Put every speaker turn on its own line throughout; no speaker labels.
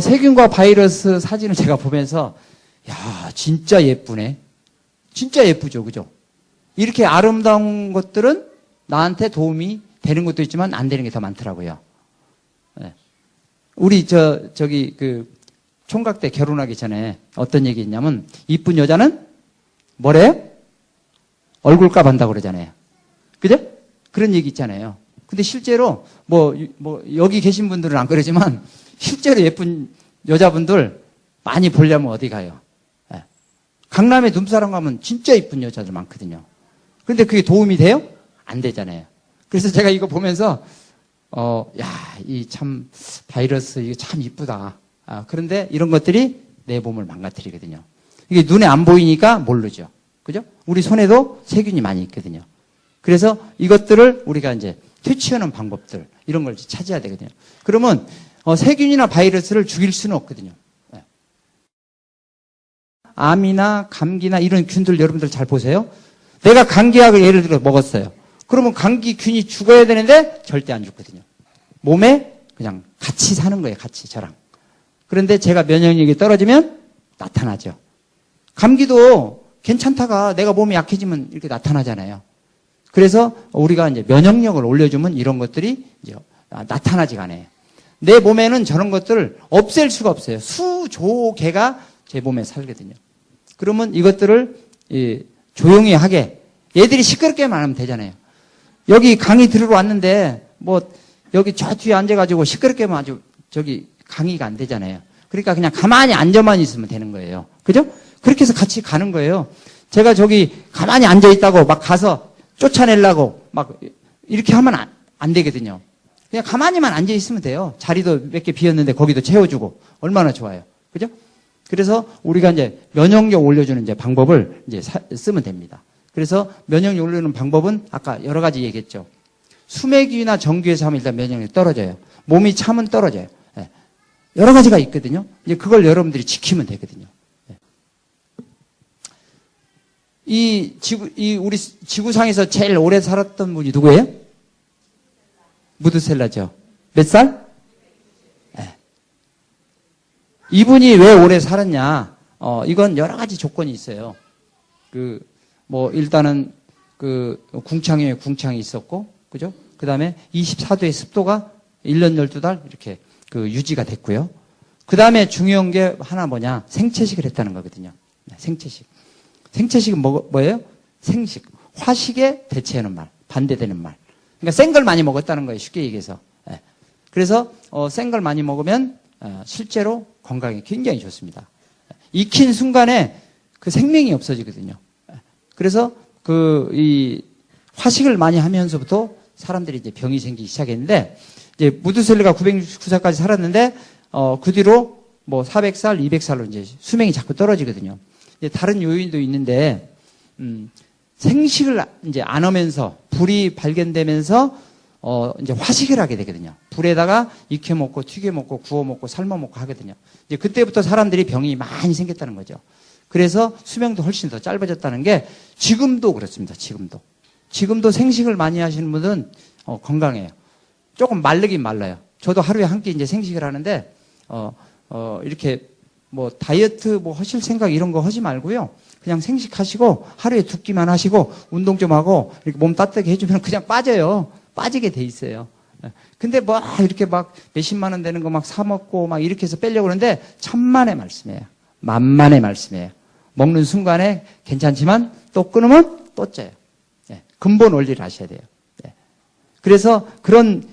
세균과 바이러스 사진을 제가 보면서, 야, 진짜 예쁘네. 진짜 예쁘죠, 그죠? 이렇게 아름다운 것들은 나한테 도움이 되는 것도 있지만 안 되는 게 더 많더라고요. 네. 우리 총각 때 결혼하기 전에 어떤 얘기 했냐면, 이쁜 여자는 뭐래요? 얼굴값 한다고 그러잖아요. 그죠? 그런 얘기 있잖아요. 근데 실제로 여기 계신 분들은 안 그러지만 실제로 예쁜 여자분들 많이 보려면 어디 가요? 네. 강남에 눈사람 가면 진짜 예쁜 여자들 많거든요. 근데 그게 도움이 돼요? 안 되잖아요. 그래서 제가 이거 보면서 이 참 바이러스 이게 참 이쁘다. 그런데 이런 것들이 내 몸을 망가뜨리거든요. 이게 눈에 안 보이니까 모르죠. 그죠? 우리 손에도 세균이 많이 있거든요. 그래서 이것들을 우리가 이제 퇴치하는 방법들 이런 걸 찾아야 되거든요. 그러면 세균이나 바이러스를 죽일 수는 없거든요. 네. 암이나 감기나 이런 균들 여러분들 잘 보세요. 내가 감기약을 예를 들어 먹었어요. 그러면 감기균이 죽어야 되는데 절대 안 죽거든요. 몸에 그냥 같이 사는 거예요. 같이 저랑. 그런데 제가 면역력이 떨어지면 나타나죠. 감기도 괜찮다가 내가 몸이 약해지면 이렇게 나타나잖아요. 그래서 우리가 이제 면역력을 올려주면 이런 것들이 이제 나타나지가 않아요. 내 몸에는 저런 것들을 없앨 수가 없어요. 수조 개가 제 몸에 살거든요. 그러면 이것들을 조용히 하게 얘들이 시끄럽게만 하면 되잖아요. 여기 강의 들으러 왔는데 여기 저 뒤에 앉아가지고 시끄럽게만 아주 강의가 안 되잖아요. 그러니까 그냥 가만히 앉아만 있으면 되는 거예요. 그죠? 그렇게 해서 같이 가는 거예요. 제가 저기 가만히 앉아있다고 막 가서 쫓아내려고 막 이렇게 하면 안 되거든요. 그냥 가만히만 앉아있으면 돼요. 자리도 몇 개 비었는데 거기도 채워주고 얼마나 좋아요. 그죠? 그래서 우리가 이제 면역력 올려주는 이제 방법을 이제 쓰면 됩니다. 그래서 면역력 올려주는 방법은 아까 여러 가지 얘기했죠. 수맥이나 전기에서 하면 일단 면역력이 떨어져요. 몸이 차면 떨어져요. 네. 여러 가지가 있거든요. 이제 그걸 여러분들이 지키면 되거든요. 네. 우리 지구상에서 제일 오래 살았던 분이 누구예요? 무드셀라죠. 몇 살? 네. 이분이 왜 오래 살았냐? 이건 여러 가지 조건이 있어요. 일단은 궁창에 궁창이 있었고, 그죠? 그 다음에 24도의 습도가 1년 12달 이렇게 유지가 됐고요. 그 다음에 중요한 게 하나 뭐냐? 생채식을 했다는 거거든요. 네, 생채식. 생채식은 뭐예요? 생식. 화식에 대체하는 말. 반대되는 말. 그러니까 센 걸 많이 먹었다는 거예요. 쉽게 얘기해서. 네. 그래서 센 걸 많이 먹으면 실제로 건강에 굉장히 좋습니다. 익힌 순간에 그 생명이 없어지거든요. 그래서 이 화식을 많이 하면서부터 사람들이 이제 병이 생기기 시작했는데, 이제 무드셀라가 969살까지 살았는데, 그 뒤로 400살, 200살로 이제 수명이 자꾸 떨어지거든요. 이제 다른 요인도 있는데, 생식을 이제 안 하면서 불이 발견되면서 이제 화식을 하게 되거든요. 불에다가 익혀 먹고 튀겨 먹고 구워 먹고 삶아 먹고 하거든요. 이제 그때부터 사람들이 병이 많이 생겼다는 거죠. 그래서 수명도 훨씬 더 짧아졌다는 게 지금도 그렇습니다. 지금도 생식을 많이 하시는 분은 건강해요. 조금 마르긴 말라요. 저도 하루에 한 끼 이제 생식을 하는데 이렇게 다이어트 하실 생각 이런 거 하지 말고요. 그냥 생식하시고 하루에 2끼만 하시고 운동 좀 하고 이렇게 몸 따뜻하게 해주면 그냥 빠져요. 빠지게 돼 있어요. 근데 이렇게 몇십만 원 되는 거 사 먹고 이렇게 해서 빼려고 그러는데 천만의 말씀이에요. 만만의 말씀이에요. 먹는 순간에 괜찮지만 또 끊으면 또 쪄요. 네, 근본 원리를 아셔야 돼요. 네. 그래서 그런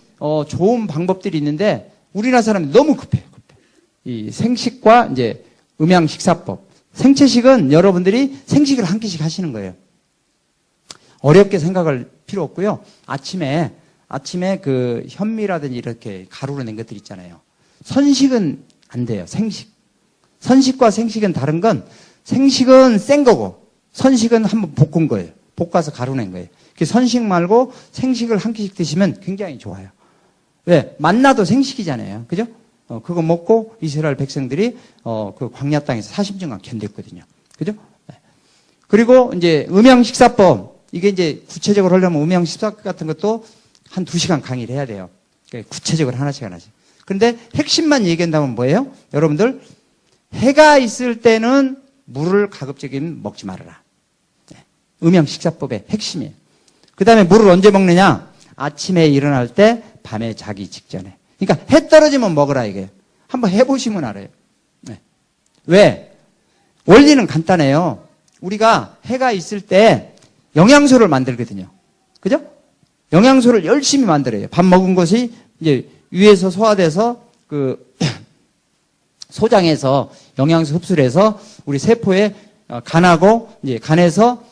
좋은 방법들이 있는데 우리나라 사람이 너무 급해요. 이 생식과 이제 음양식사법. 생채식은 여러분들이 생식을 한 끼씩 하시는 거예요. 어렵게 생각할 필요 없고요. 아침에 그 현미라든지 이렇게 가루로 낸 것들 있잖아요. 선식은 안 돼요. 생식. 선식과 생식은 다른 건 생식은 센 거고 선식은 한번 볶은 거예요. 볶아서 가루 낸 거예요. 선식 말고 생식을 한 끼씩 드시면 굉장히 좋아요. 왜? 만나도 생식이잖아요. 그죠? 그거 먹고 이스라엘 백성들이 그 광야 땅에서 40년간 견뎠거든요. 그죠? 네. 그리고 이제 음양식사법. 이게 이제 구체적으로 하려면 음양식사법 같은 것도 한 2시간 강의를 해야 돼요. 구체적으로 하나씩. 그런데 핵심만 얘기한다면 뭐예요? 여러분들, 해가 있을 때는 물을 가급적이면 먹지 말아라. 음양식사법의 핵심이에요. 그 다음에 물을 언제 먹느냐? 아침에 일어날 때, 밤에 자기 직전에. 그러니까 해 떨어지면 먹으라 이게. 한번 해보시면 알아요. 네. 왜? 원리는 간단해요. 우리가 해가 있을 때 영양소를 만들거든요. 그죠? 영양소를 열심히 만들어요. 밥 먹은 것이 이제 위에서 소화돼서 그 소장에서 영양소 흡수를 해서 우리 세포에 간하고 이제 간에서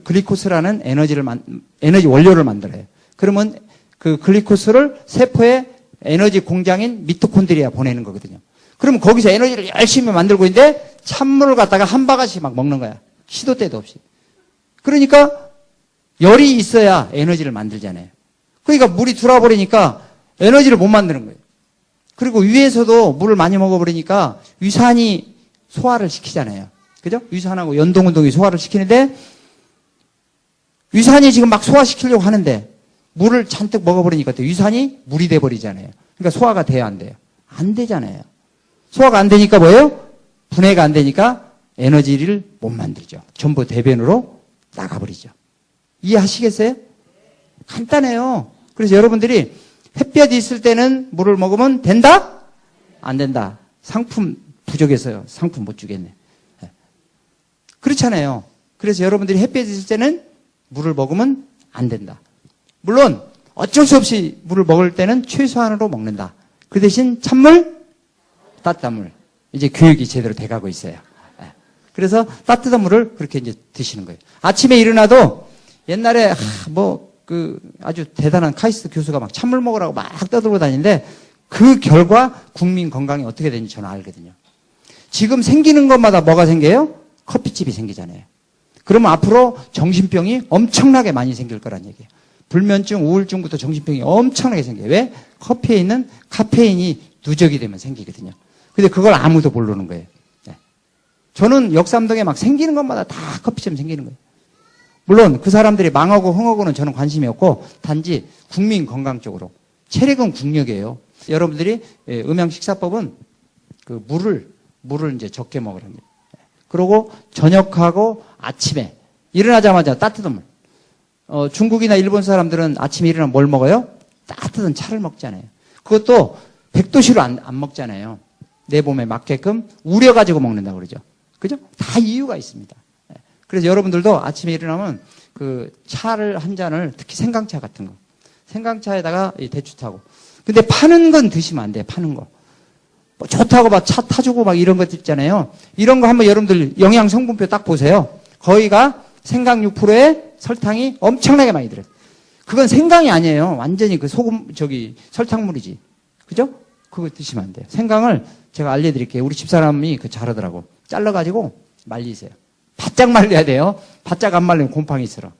글리코스라는 에너지 원료를 만들어요. 그러면 그 글리코스를 세포의 에너지 공장인 미토콘드리아 보내는 거거든요. 그러면 거기서 에너지를 열심히 만들고 있는데 찬물을 갖다가 한 바가지 막 먹는 거야. 시도 때도 없이. 그러니까 열이 있어야 에너지를 만들잖아요. 그러니까 물이 들어와버리니까 에너지를 못 만드는 거예요. 그리고 위에서도 물을 많이 먹어버리니까 위산이 소화를 시키잖아요. 그죠? 위산하고 연동운동이 소화를 시키는데 위산이 지금 막 소화시키려고 하는데 물을 잔뜩 먹어버리니까 또 위산이 물이 돼버리잖아요. 그러니까 소화가 돼야 안 돼요? 안 되잖아요. 소화가 안 되니까 뭐예요? 분해가 안 되니까 에너지를 못 만들죠. 전부 대변으로 나가버리죠. 이해하시겠어요? 간단해요. 그래서 여러분들이 햇볕이 있을 때는 물을 먹으면 된다? 안 된다. 상품 부족해서요. 상품 못 주겠네. 그렇잖아요. 그래서 여러분들이 햇볕이 있을 때는 물을 먹으면 안 된다. 물론 어쩔 수 없이 물을 먹을 때는 최소한으로 먹는다. 그 대신 찬물, 따뜻한 물. 이제 교육이 제대로 돼가고 있어요. 그래서 따뜻한 물을 그렇게 이제 드시는 거예요. 아침에 일어나도 옛날에 아주 대단한 카이스트 교수가 막 찬물 먹으라고 막 떠들고 다니는데 그 결과 국민 건강이 어떻게 되는지 저는 알거든요. 지금 생기는 것마다 뭐가 생겨요? 커피집이 생기잖아요. 그러면 앞으로 정신병이 엄청나게 많이 생길 거란 얘기예요. 불면증, 우울증부터 정신병이 엄청나게 생겨요. 왜? 커피에 있는 카페인이 누적이 되면 생기거든요. 근데 그걸 아무도 모르는 거예요. 네. 저는 역삼동에 막 생기는 것마다 다 커피점 생기는 거예요. 물론 그 사람들이 망하고 흥하고는 저는 관심이 없고 단지 국민 건강 쪽으로. 체력은 국력이에요. 여러분들이 음양식사법은 그 물을 이제 적게 먹으랍니다. 그리고 저녁하고 아침에 일어나자마자 따뜻한 물. 중국이나 일본 사람들은 아침에 일어나면 뭘 먹어요? 따뜻한 차를 먹잖아요. 그것도 100도씨로 안 먹잖아요. 내 몸에 맞게끔 우려가지고 먹는다고 그러죠. 그죠? 다 이유가 있습니다. 그래서 여러분들도 아침에 일어나면 그 차를 한 잔을 특히 생강차 같은 거. 생강차에다가 대추 타고. 근데 파는 건 드시면 안 돼요. 파는 거. 뭐 좋다고 막 차 타주고 막 이런 것들 있잖아요. 이런 거 한번 여러분들 영양 성분표 딱 보세요. 거기가 생강 6%에 설탕이 엄청나게 많이 들어요. 그건 생강이 아니에요. 완전히 그 설탕물이지. 그죠? 그거 드시면 안 돼요. 생강을 제가 알려드릴게요. 우리 집사람이 그 잘하더라고. 잘라가지고 말리세요. 바짝 말려야 돼요. 바짝 안 말리면 곰팡이 있어요.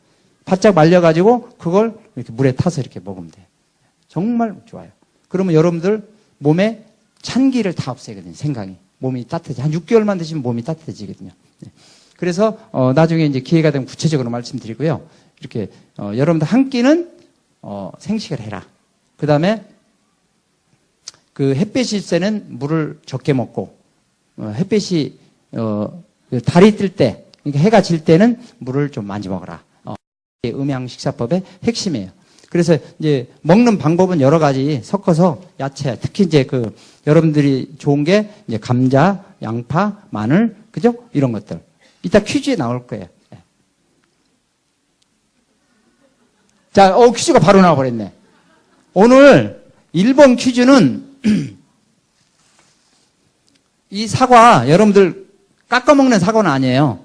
바짝 말려가지고 그걸 이렇게 물에 타서 이렇게 먹으면 돼요. 정말 좋아요. 그러면 여러분들 몸에 찬기를 다 없애거든요. 생강이. 몸이 따뜻해. 한 6개월만 드시면 몸이 따뜻해지거든요. 그래서 나중에 이제 기회가 되면 구체적으로 말씀드리고요. 이렇게 여러분들 한 끼는 생식을 해라. 그 다음에 그 햇볕이 있을 때는 물을 적게 먹고 햇빛이 달이 뜰 때, 그러니까 해가 질 때는 물을 좀 많이 먹어라. 음양식사법의 핵심이에요. 그래서 이제 먹는 방법은 여러 가지 섞어서 야채, 특히 이제 그 여러분들이 좋은 게 이제 감자, 양파, 마늘, 그죠? 이런 것들. 이따 퀴즈에 나올 거예요. 자, 퀴즈가 바로 나와버렸네. 오늘 1번 퀴즈는 이 사과, 여러분들 깎아먹는 사과는 아니에요.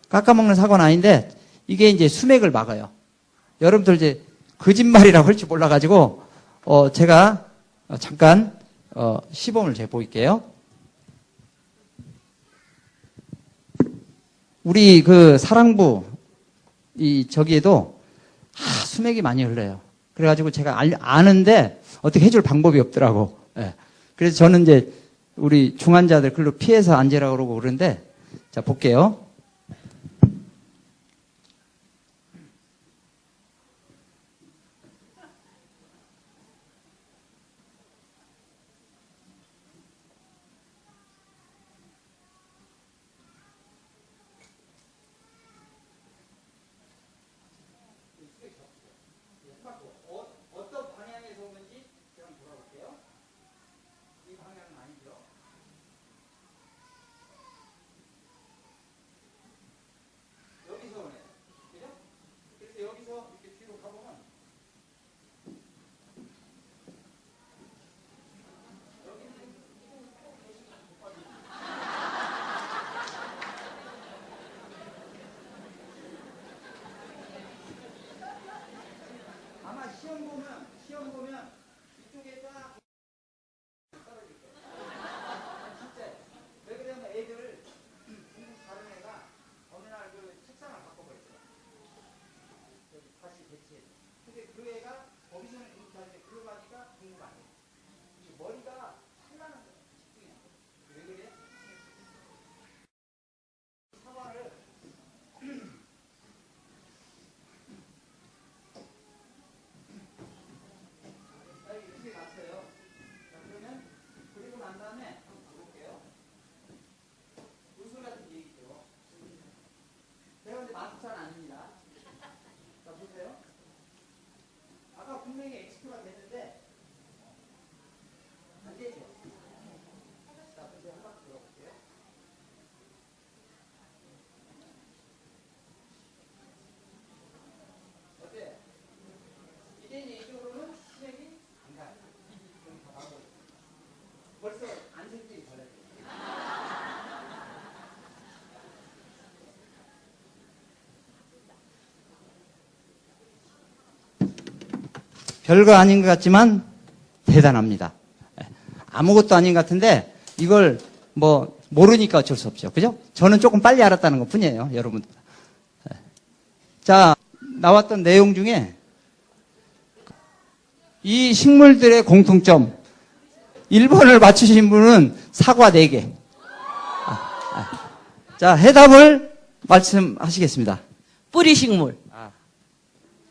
깎아먹는 사과는 아닌데 이게 이제 수맥을 막아요. 여러분들 이제 거짓말이라고 할지 몰라가지고 제가 잠깐 시범을 제가 보일게요. 우리 그 사랑부 저기에도 수맥이 많이 흘러요. 그래가지고 제가 아는데 어떻게 해줄 방법이 없더라고. 예. 그래서 저는 이제 우리 중환자들 글로 피해서 앉으라고 그러고 그러는데 자 볼게요. 별거 아닌 것 같지만 대단합니다. 아무것도 아닌 것 같은데 이걸 뭐 모르니까 어쩔 수 없죠. 그죠? 저는 조금 빨리 알았다는 것 뿐이에요. 여러분들. 자, 나왔던 내용 중에 이 식물들의 공통점 1번을 맞추신 분은 사과 4개. 자, 해답을 말씀하시겠습니다.
뿌리식물.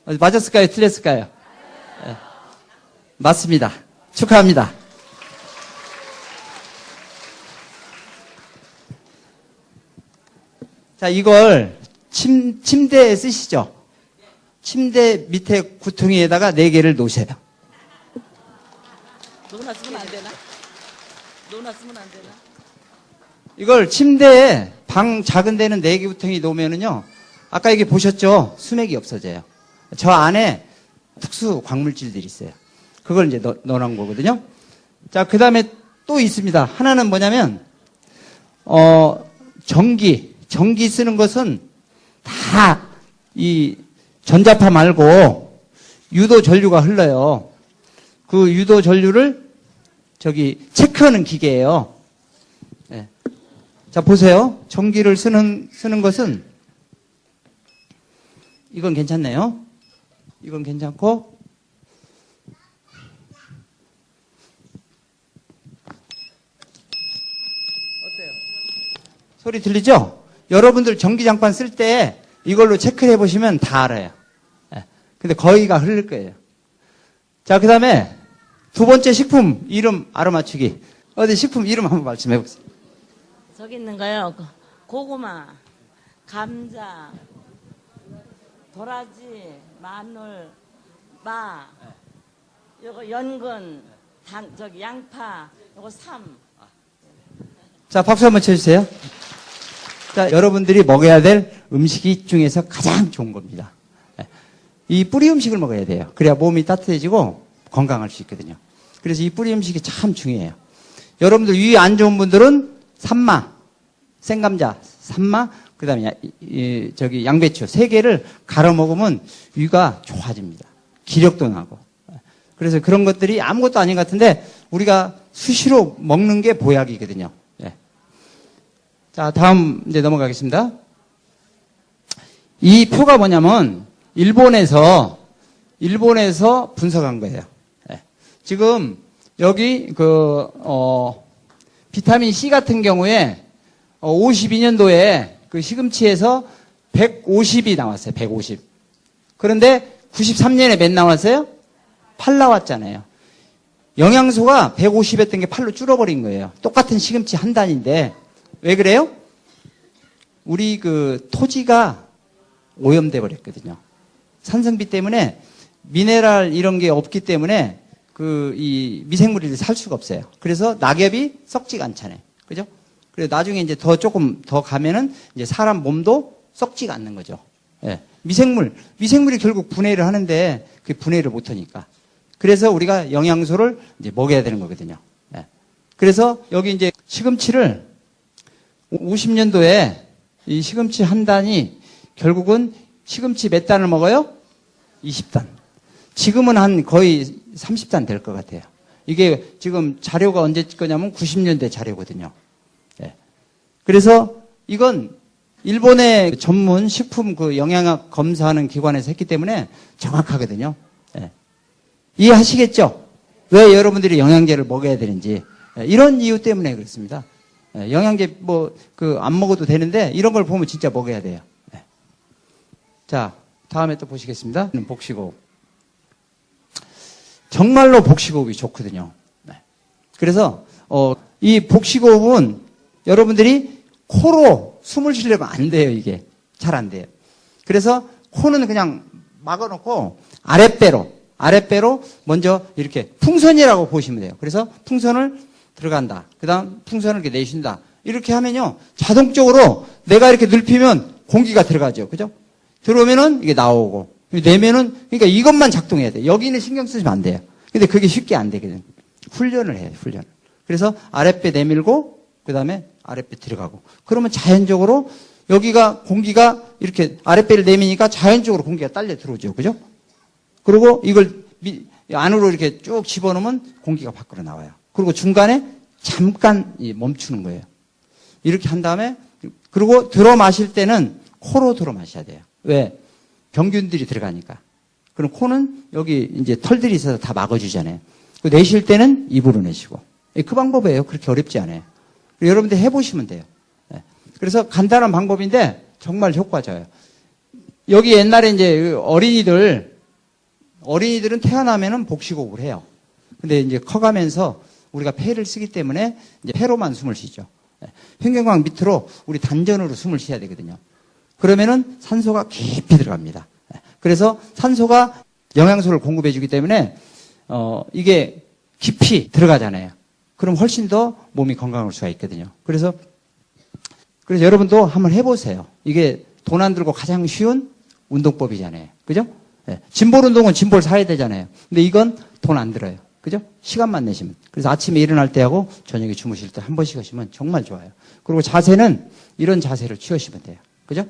맞았을까요? 틀렸을까요? 네. 맞습니다. 축하합니다. 자, 이걸 침대에 쓰시죠? 침대 밑에 구퉁이에다가 4개를 놓으셔요.
노나 쓰면 안 되나? 노나 쓰면 안 되나?
이걸 침대에 방 작은 데는 4개 구퉁이 놓으면은요, 아까 여기 보셨죠? 수맥이 없어져요. 저 안에 특수 광물질들이 있어요. 그걸 이제 넣어놓은 거거든요. 자, 그 다음에 또 있습니다. 하나는 뭐냐면, 전기 쓰는 것은 다 이 전자파 말고 유도 전류가 흘러요. 그 유도 전류를 저기 체크하는 기계예요. 네. 자, 보세요. 전기를 쓰는 것은 이건 괜찮네요. 이건 괜찮고 어때요? 소리 들리죠? 여러분들 전기장판 쓸 때 이걸로 체크를 해보시면 다 알아요. 근데 거의가 흐를 거예요. 자, 그 다음에 두 번째 식품 이름 알아맞추기. 어디 식품 이름 한번 말씀해 보세요.
저기 있는 거요. 고구마, 감자, 도라지, 마늘, 마, 요거 연근, 저기 양파, 요거 삼.
자, 박수 한번 쳐주세요. 자, 여러분들이 먹어야 될 음식이 중에서 가장 좋은 겁니다. 이 뿌리 음식을 먹어야 돼요. 그래야 몸이 따뜻해지고 건강할 수 있거든요. 그래서 이 뿌리 음식이 참 중요해요. 여러분들 위 안 좋은 분들은 산마, 생감자, 산마, 그 다음에 저기 양배추 3개를 갈아 먹으면 위가 좋아집니다. 기력도 나고. 그래서 그런 것들이 아무것도 아닌 것 같은데 우리가 수시로 먹는 게 보약이거든요. 자, 다음 이제 넘어가겠습니다. 이 표가 뭐냐면 일본에서 분석한 거예요. 지금 여기 비타민 C 같은 경우에 52년도에 그 시금치에서 150이 나왔어요. 150. 그런데 93년에 몇 나왔어요? 8 나왔잖아요. 영양소가 150이었던 게 8로 줄어버린 거예요. 똑같은 시금치 한 단인데 왜 그래요? 우리 그 토지가 오염돼 버렸거든요. 산성비 때문에 미네랄 이런 게 없기 때문에 이 미생물들이 살 수가 없어요. 그래서 낙엽이 썩지가 않잖아요. 그죠? 그래서 나중에 이제 조금 더 가면은 이제 사람 몸도 썩지가 않는 거죠. 예. 미생물이 결국 분해를 하는데 그 분해를 못 하니까. 그래서 우리가 영양소를 이제 먹여야 되는 거거든요. 예. 그래서 여기 이제 시금치를 50년도에 이 시금치 한 단이 결국은 시금치 몇 단을 먹어요? 20단. 지금은 한 거의 30단 될 것 같아요. 이게 지금 자료가 언제 거냐면 90년대 자료거든요. 예. 그래서 이건 일본의 전문 식품 그 영양학 검사하는 기관에서 했기 때문에 정확하거든요. 예. 이해하시겠죠? 왜 여러분들이 영양제를 먹어야 되는지. 예. 이런 이유 때문에 그렇습니다. 예. 영양제 안 먹어도 되는데 이런 걸 보면 진짜 먹어야 돼요. 예. 자, 다음에 또 보시겠습니다. 복식호흡. 정말로 복식호흡이 좋거든요. 네. 그래서 이 복식호흡은 여러분들이 코로 숨을 쉬려면 안 돼요. 이게 잘 안 돼요. 그래서 코는 그냥 막아놓고 아랫배로 먼저 이렇게 풍선이라고 보시면 돼요. 그래서 풍선을 들어간다. 그 다음 풍선을 이렇게 내쉰다. 이렇게 하면요 자동적으로 내가 이렇게 눕히면 공기가 들어가죠. 그죠? 들어오면은 이게 나오고 내면은 그러니까 이것만 작동해야 돼. 여기는 신경 쓰시면 안 돼요. 근데 그게 쉽게 안 되거든. 훈련을 해야 돼. 훈련. 그래서 아랫배 내밀고 그다음에 아랫배 들어가고. 그러면 자연적으로 여기가 공기가 이렇게 아랫배를 내미니까 자연적으로 공기가 딸려 들어오죠. 그죠? 그리고 이걸 안으로 이렇게 쭉 집어넣으면 공기가 밖으로 나와요. 그리고 중간에 잠깐 멈추는 거예요. 이렇게 한 다음에, 그리고 들어 마실 때는 코로 들어 마셔야 돼요. 왜? 병균들이 들어가니까. 그럼 코는 여기 이제 털들이 있어서 다 막아주잖아요. 내쉴 때는 입으로 내쉬고. 그 방법이에요. 그렇게 어렵지 않아요. 여러분들 해보시면 돼요. 그래서 간단한 방법인데 정말 효과져요. 여기 옛날에 이제 어린이들은 태어나면은 복식호흡을 해요. 근데 이제 커가면서 우리가 폐를 쓰기 때문에 이제 폐로만 숨을 쉬죠. 횡격막 밑으로 우리 단전으로 숨을 쉬어야 되거든요. 그러면은 산소가 깊이 들어갑니다. 그래서 산소가 영양소를 공급해 주기 때문에 이게 깊이 들어가잖아요. 그럼 훨씬 더 몸이 건강할 수가 있거든요. 그래서 여러분도 한번 해보세요. 이게 돈 안 들고 가장 쉬운 운동법이잖아요. 그죠? 짐볼 운동은 짐볼 사야 되잖아요. 근데 이건 돈 안 들어요. 그죠? 시간만 내시면. 그래서 아침에 일어날 때 하고 저녁에 주무실 때 한 번씩 하시면 정말 좋아요. 그리고 자세는 이런 자세를 취하시면 돼요. 그죠?